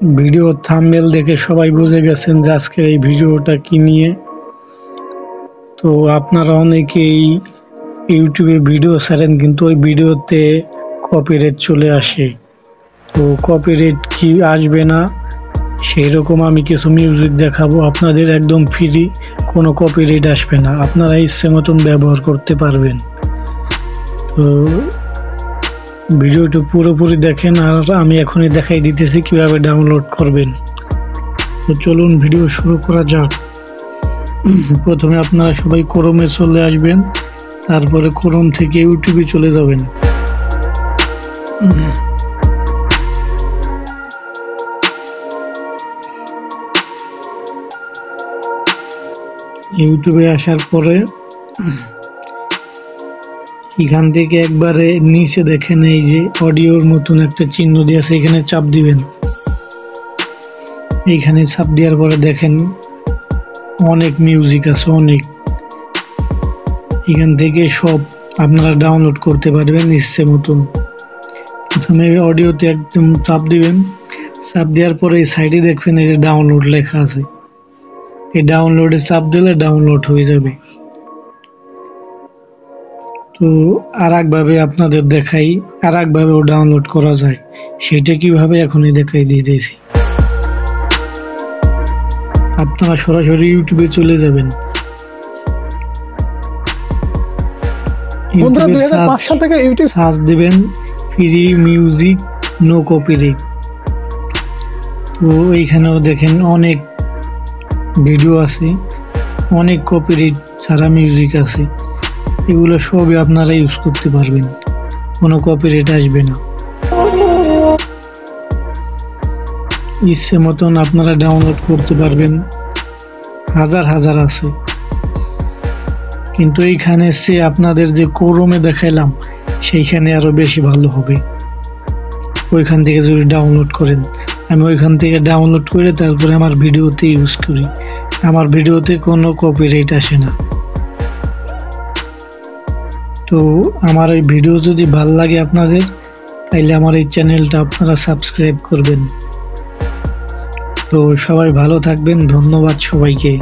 Video thumbnail দেখে সবাই বুঝে গেছেন যে আজকের এই ভিডিওটা কি নিয়ে। তো আপনারা অনেকেই ইউটিউবে ভিডিও ছাড়েন কিন্তু ওই ভিডিওতে কপিরাইট চলে আসে। তো কপিরাইট কি আসবে না সেই রকম আমি কিছু মিউজিক দেখাবো আপনাদের, একদম ফ্রি, কোনো কপিরাইট আসবে না, আপনারা ইচ্ছে মতন ব্যবহার করতে পারবেন। তো ভিডিওটা পুরোপুরি দেখেন আর আমি এখনই দেখাই দিতেছি কিভাবে ডাউনলোড করবেন। তো চলুন ভিডিও শুরু করা যাক। প্রথমে আপনারা সবাই ক্রোমে চলে আসবেন, তারপরে ক্রোম থেকে ইউটিউবে চলে যাবেন। ইউটিউবে আসার পরে এখান থেকে একবারে নিচে দেখেন এই যে অডিওর মতন একটা চিহ্ন দিয়ে আছে, এখানে চাপ দিবেন। এইখানে চাপ দেওয়ার পরে দেখেন অনেক মিউজিক আছে, অনেক। এখান থেকে সব আপনারা ডাউনলোড করতে পারবেন ইচ্ছে মতন। প্রথমে অডিওতে একদম চাপ দিবেন, চাপ দেওয়ার পরে এই সাইডে দেখবেন এই যে ডাউনলোড লেখা আছে, এই ডাউনলোডে চাপ দিলে ডাউনলোড হয়ে যাবে। তো আর একভাবে আপনাদের দেখাই, আর একভাবেও ডাউনলোড করা যায়, সেটা কিভাবে এখনই দেখাই দিয়েছি। আপনারা সরাসরি ইউটিউবে চলে যাবেন, সার্চ দিবেন ফ্রি মিউজিক নো কপিরাইট। তো এইখানেও দেখেন অনেক ভিডিও আছে, অনেক কপিরাইট ছাড়া মিউজিক আছে, এগুলো সবই আপনারা ইউজ করতে পারবেন, কোনো কপিরাইট আসবে না। ইচ্ছে মতন আপনারা ডাউনলোড করতে পারবেন, হাজার হাজার আছে। কিন্তু এইখানে সে আপনাদের যে ক্রোমে দেখাইলাম সেইখানে আরো বেশি ভালো হবে। ওইখান থেকে যদি ডাউনলোড করেন, আমি ওইখান থেকে ডাউনলোড করে তারপরে আমার ভিডিওতে ইউজ করি, আমার ভিডিওতে কোনো কপিরাইট আসে না। তো আমার এই ভিডিও যদি ভালো লাগে আপনাদের, তাইলে আমার এই চ্যানেলটা আপনারা সাবস্ক্রাইব করবেন। তো সবাই ভালো থাকবেন, ধন্যবাদ সবাইকে।